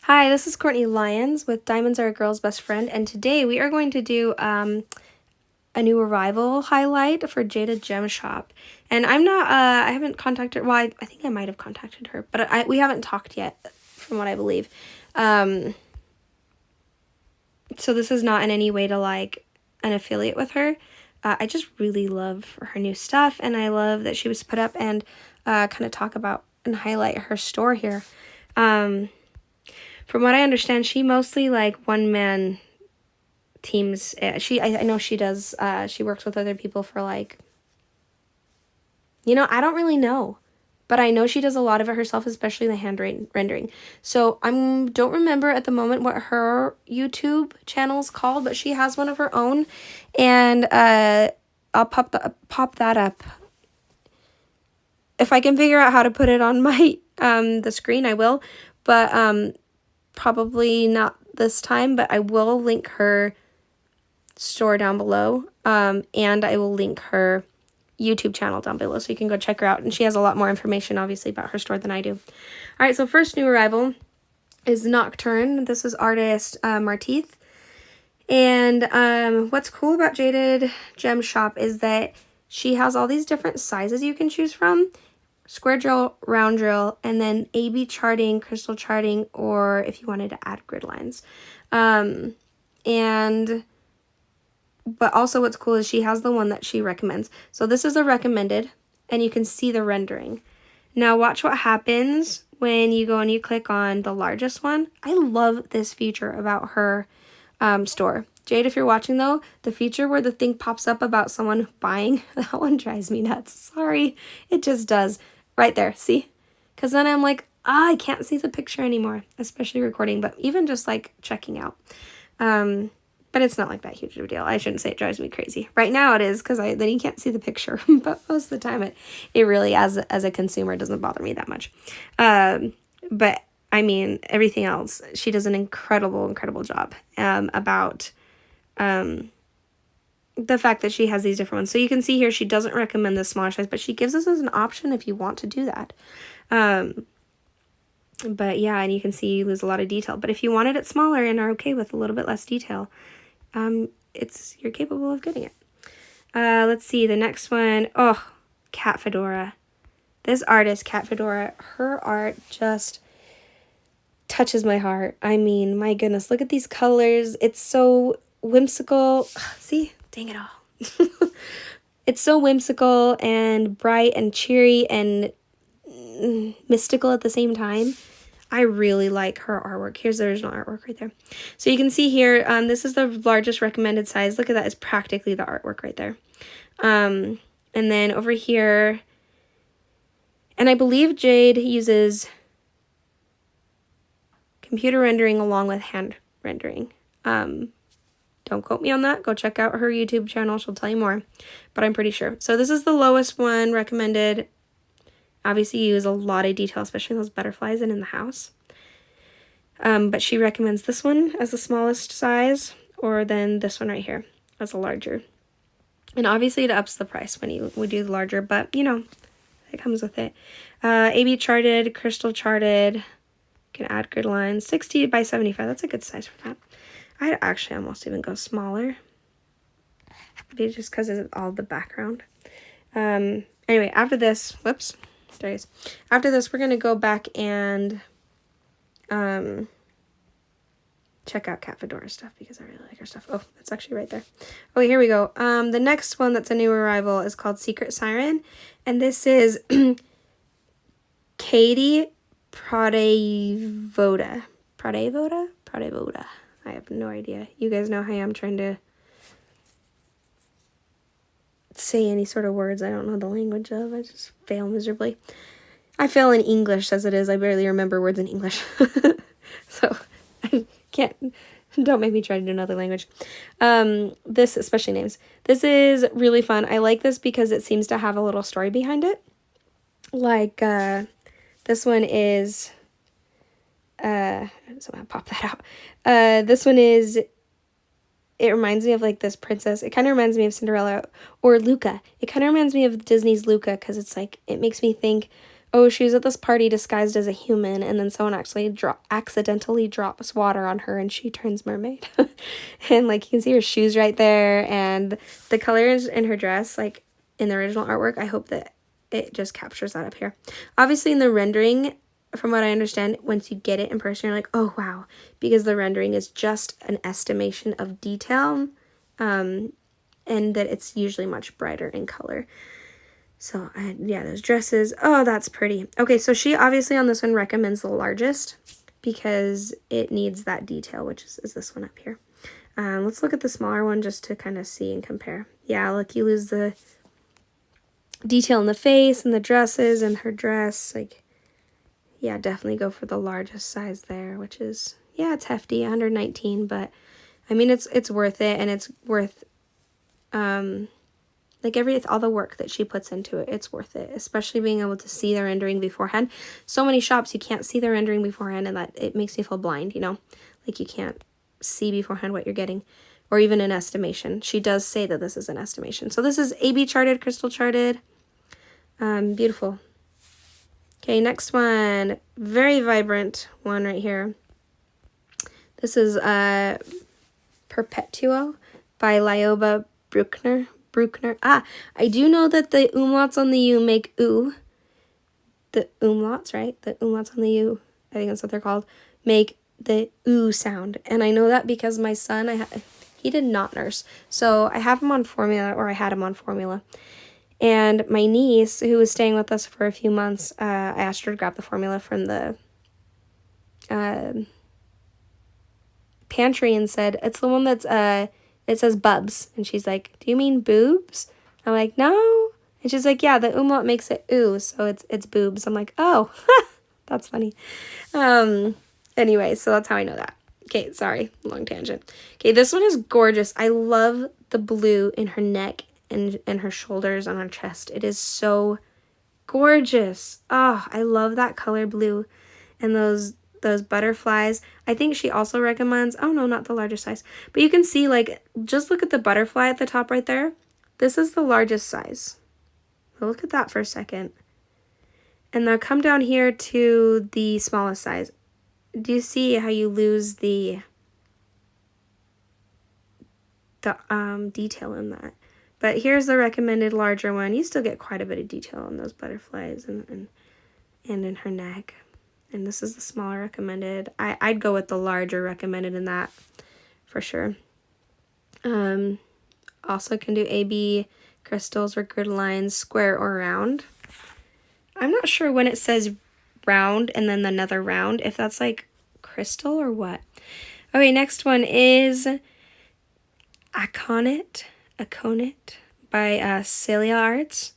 Hi, this is Courtney Lyons with Diamonds Are a Girl's Best Friend, and today we are going to do a new arrival highlight for Jaded Gem Shop. And I haven't contacted, well, I think I might have contacted her, but we haven't talked yet, from what I believe. So this is not in any way to like an affiliate with her. I just really love her new stuff, and I love that she was put up and kind of talk about and highlight her store here. From what I understand, she mostly like one-man teams. I know she does, she works with other people for like, I don't really know. But I know she does a lot of it herself, especially the hand rendering. So I don't remember at the moment what her YouTube channel is called, but she has one of her own. And I'll pop that up. If I can figure out how to put it on my the screen, I will. But probably not this time, but I will link her store down below, and I will link her YouTube channel down below so you can go check her out, and she has a lot more information obviously about her store than I do. All right, so first new arrival is Nocturne. This is artist Martith, and what's cool about Jaded Gem Shop is that she has all these different sizes you can choose from: square drill, round drill, and then AB charting, crystal charting, or if you wanted to add grid lines. But also what's cool is she has the one that she recommends. So this is a recommended, and you can see the rendering. Now watch what happens when you go and you click on the largest one. I love this feature about her store. Jade, if you're watching though, the feature where the thing pops up about someone buying, that one drives me nuts. Sorry, it just does. Right there, see? Because then I'm like, I can't see the picture anymore, especially recording, but even just like checking out. But it's not like that huge of a deal. I shouldn't say it drives me crazy. Right now it is, because then you can't see the picture. But most of the time it really, as a consumer, doesn't bother me that much. But I mean, everything else, she does an incredible job about the fact that she has these different ones. So you can see here, she doesn't recommend the smaller size, but she gives us as an option if you want to do that. But yeah, and you can see you lose a lot of detail. But if you wanted it smaller and are okay with a little bit less detail, you're capable of getting it. Let's see, the next one. Oh, Cat Fedora. This artist, Cat Fedora, her art just touches my heart. I mean, my goodness, look at these colors. It's so whimsical. See? Dang it all. It's so whimsical and bright and cheery and mystical at the same time. I really like her artwork. Here's the original artwork right there. So you can see here, this is the largest recommended size. Look at that. It's practically the artwork right there. And then over here, and I believe Jade uses computer rendering along with hand rendering. Don't quote me on that. Go check out her YouTube channel. She'll tell you more, but I'm pretty sure. So this is the lowest one recommended. Obviously, you use a lot of detail, especially those butterflies and in the house. But she recommends this one as the smallest size, or then this one right here as a larger. And obviously, it ups the price when you would do the larger, but you know, it comes with it. AB charted, crystal charted. You can add grid lines. 60 by 75. That's a good size for that. I'd actually almost even go smaller, maybe just because of all the background. Anyway, after this, whoops. There it is. After this, we're going to go back and check out Cat Fedora's stuff because I really like her stuff. Oh, it's actually right there. Oh, here we go. The next one that's a new arrival is called Secret Siren. And this is Katie Pradevoda. Pradevoda? I have no idea. You guys know how I'm trying to say any sort of words I don't know the language of. I just fail miserably. I fail in English as it is. I barely remember words in English. So I don't make me try to do another language. This, especially names. This is really fun. I like this because it seems to have a little story behind it. Like, this one is, so I'm gonna pop that out. This one is, it reminds me of like this princess. It kind of reminds me of Cinderella or Luca. It kind of reminds me of Disney's Luca because it's like, it makes me think oh, she was at this party disguised as a human, and then someone actually accidentally drops water on her, and she turns mermaid. And, like, you can see her shoes right there, and the colors in her dress, like, in the original artwork, I hope that it just captures that up here. Obviously, in the rendering, from what I understand, once you get it in person, you're like, oh, wow, because the rendering is just an estimation of detail, and that it's usually much brighter in color. So, yeah, those dresses. Oh, that's pretty. Okay, so she obviously on this one recommends the largest because it needs that detail, which is this one up here. Let's look at the smaller one just to kind of see and compare. Yeah, look, you lose the detail in the face and the dresses and her dress. Like, yeah, definitely go for the largest size there, which is, yeah, it's hefty, 119, but I mean, it's worth it, and it's worth, like all the work that she puts into it, it's worth it, especially being able to see the rendering beforehand. So many shops you can't see the rendering beforehand, and that it makes me feel blind, you know, like you can't see beforehand what you're getting, or even an estimation. She does say that this is an estimation. So this is AB charted, crystal charted. Beautiful. Okay, next one, very vibrant one right here. This is Perpetuo by Lioba Bruckner. I do know that the umlauts on the U make oo. The umlauts, right? The umlauts on the U, I think that's what they're called, make the oo sound. And I know that because my son, he did not nurse. So I have him on formula, or I had him on formula. And my niece, who was staying with us for a few months, I asked her to grab the formula from the pantry and said, it's the one that's, it says bubs. And she's like, do you mean boobs? I'm like, no. And she's like, yeah, the umlaut makes it ooh, so it's boobs. I'm like, oh, that's funny. Anyway, so that's how I know that. Okay, sorry, long tangent. Okay, this one is gorgeous. I love the blue in her neck and her shoulders on her chest. It is so gorgeous. Oh, I love that color blue and those butterflies. I think she also recommends, oh no, not the largest size, but you can see, like, just look at the butterfly at the top right there. This is the largest size. Look at that for a second. And now come down here to the smallest size. Do you see how you lose the detail in that? But here's the recommended larger one. You still get quite a bit of detail on those butterflies and in her neck. And this is the smaller recommended. I'd go with the larger recommended in that for sure. Also can do AB crystals or grid lines, square or round. I'm not sure when it says round and then another round, if that's like crystal or what. Okay, next one is Aconit by Celia Arts.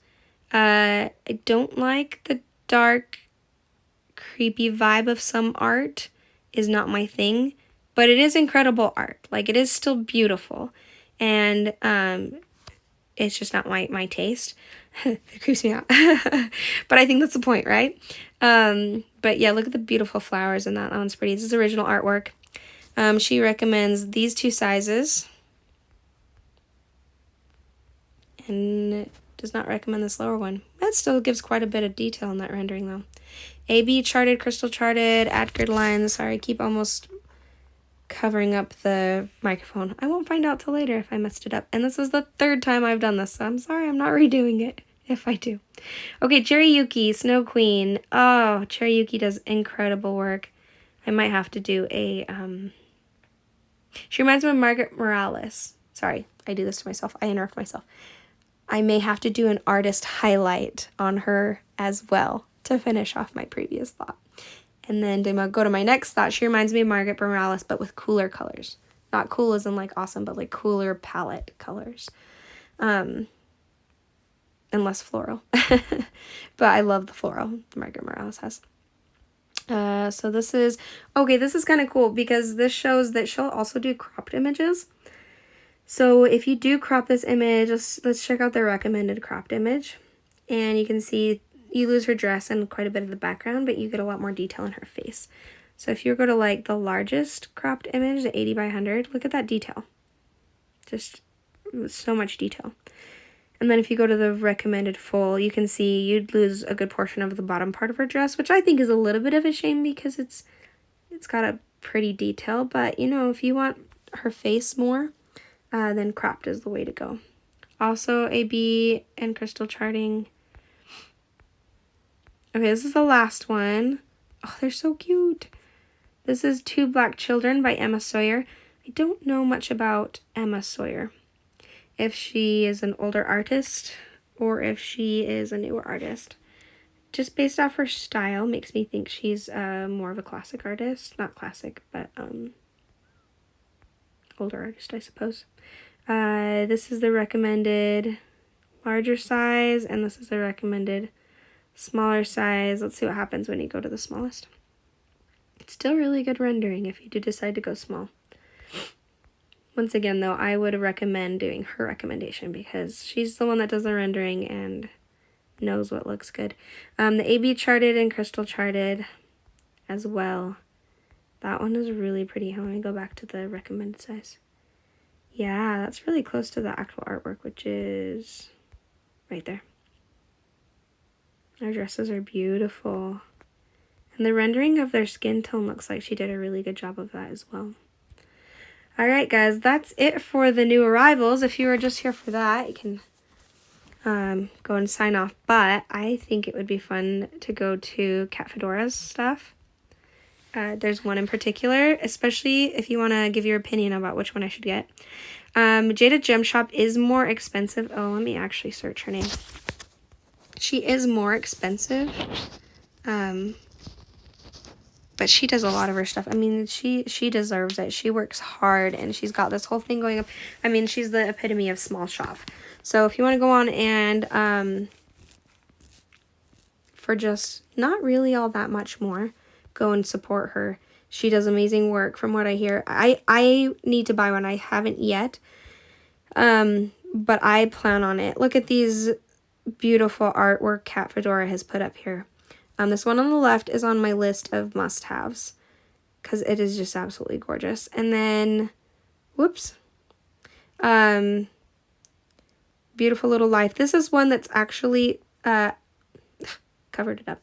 I don't like the dark, creepy vibe of some art, is not my thing, but it is incredible art. Like, it is still beautiful, and it's just not my taste. It creeps me out. But I think that's the point, right? But yeah, look at the beautiful flowers in that. That one's pretty. This is original artwork. She recommends these two sizes, and does not recommend this lower one. That still gives quite a bit of detail in that rendering though. AB charted, crystal charted, add grid lines. Sorry, I keep almost covering up the microphone. I won't find out till later if I messed it up. And this is the third time I've done this, so I'm sorry I'm not redoing it if I do. Okay, Cherryuki, Snow Queen. Oh, Cherryuki does incredible work. I might have to do a, she reminds me of Margaret Morales. Sorry, I do this to myself. I interrupt myself. I may have to do an artist highlight on her as well to finish off my previous thought. And then to go to my next thought, she reminds me of Margaret Morales, but with cooler colors. Not cool as in like awesome, but like cooler palette colors. And less floral. But I love the floral Margaret Morales has. So this is, okay, this is kind of cool because this shows that she'll also do cropped images. So if you do crop this image, let's check out the recommended cropped image. And you can see you lose her dress and quite a bit of the background, but you get a lot more detail in her face. So if you go to like the largest cropped image, the 80 by 100, look at that detail. Just so much detail. And then if you go to the recommended full, you can see you'd lose a good portion of the bottom part of her dress, which I think is a little bit of a shame because it's got a pretty detail. But, you know, if you want her face more, then cropped is the way to go. Also, AB and crystal charting. Okay, this is the last one. Oh, they're so cute. This is Two Black Children by Emma Sawyer. I don't know much about Emma Sawyer. If she is an older artist or if she is a newer artist. Just based off her style makes me think she's more of a classic artist. Not classic, but older artist, I suppose. This is the recommended larger size, and this is the recommended smaller size. Let's see what happens when you go to the smallest. It's still really good rendering if you do decide to go small. Once again, though, I would recommend doing her recommendation because she's the one that does the rendering and knows what looks good. The AB charted and crystal charted as well. That one is really pretty. How do I go back to the recommended size? Yeah, that's really close to the actual artwork, which is right there. Our dresses are beautiful. And the rendering of their skin tone looks like she did a really good job of that as well. Alright guys, that's it for the new arrivals. If you were just here for that, you can go and sign off. But I think it would be fun to go to Cat Fedora's stuff. There's one in particular, especially if you want to give your opinion about which one I should get. Jaded Gem Shop is more expensive. Oh, let me actually search her name. She is more expensive. But she does a lot of her stuff. I mean, she deserves it. She works hard, and she's got this whole thing going up. I mean, she's the epitome of small shop. So if you want to go on and, for just not really all that much more, go and support her. She does amazing work from what I hear. I need to buy one. I haven't yet. But I plan on it. Look at these beautiful artwork Cat Fedora has put up here. This one on the left is on my list of must-haves because it is just absolutely gorgeous. And then, whoops, Beautiful Little Life. This is one that's actually covered it up,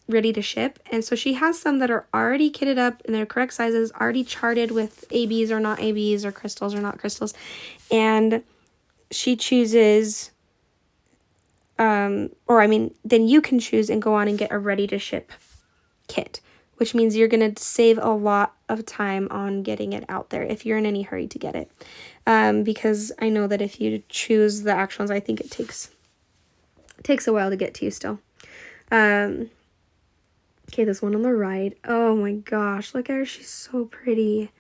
ready to ship. And so she has some that are already kitted up in their correct sizes, already charted with ABs or not ABs or crystals or not crystals. And she chooses... then you can choose and go on and get a ready-to-ship kit, which means you're going to save a lot of time on getting it out there if you're in any hurry to get it. Because I know that if you choose the actual ones, I think it takes a while to get to you still. Okay, this one on the right. Oh my gosh, look at her. She's so pretty.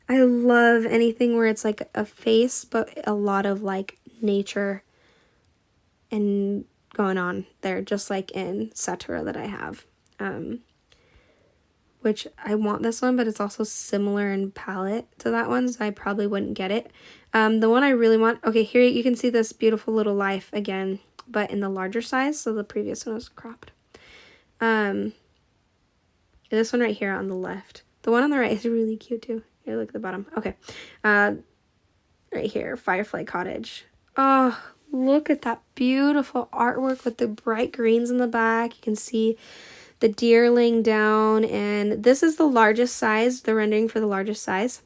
I love anything where it's like a face, but a lot of like nature and going on there, just like in Satura that I have, which I want this one, but it's also similar in palette to that one, so I probably wouldn't get it. The one I really want, okay, here you can see this Beautiful Little Life again, but in the larger size, so the previous one was cropped. This one right here on the left. The one on the right is really cute too. Here, look at the bottom. Okay, right here, Firefly Cottage. Oh, look at that beautiful artwork with the bright greens in the back. You can see the deer laying down, and this is the largest size, the rendering for the largest size.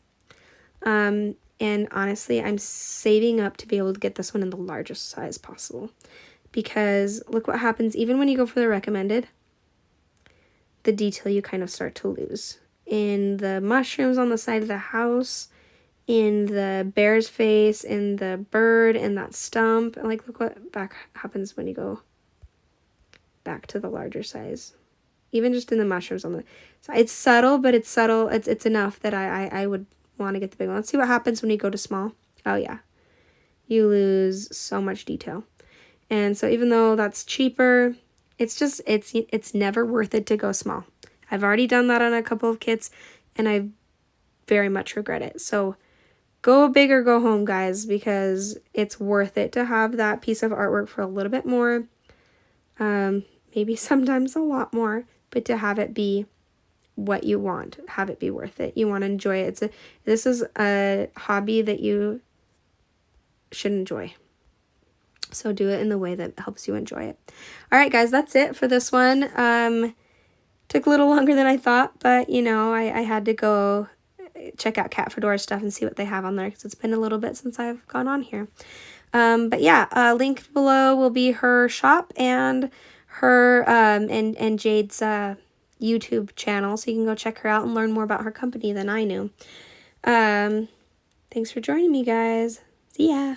And honestly, I'm saving up to be able to get this one in the largest size possible, because look what happens even when you go for the recommended. The detail you kind of start to lose in the mushrooms on the side of the house, in the bear's face, in the bird, in that stump. And like, look what back happens when you go back to the larger size. Even just in the mushrooms on the side. It's subtle, but it's subtle. It's enough that I would want to get the big one. Let's see what happens when you go to small. Oh yeah. You lose so much detail. And so even though that's cheaper, it's just, it's never worth it to go small. I've already done that on a couple of kits, and I very much regret it. So go big or go home, guys, because it's worth it to have that piece of artwork for a little bit more. Maybe sometimes a lot more, but to have it be what you want, have it be worth it. You want to enjoy it. This is a hobby that you should enjoy. So do it in the way that helps you enjoy it. All right, guys, that's it for this one. Took a little longer than I thought, but, you know, I had to go check out Cat Fedora stuff and see what they have on there because it's been a little bit since I've gone on here. But yeah, link below will be her shop and her and Jade's YouTube channel, so you can go check her out and learn more about her company than I knew. Thanks for joining me, guys. See ya.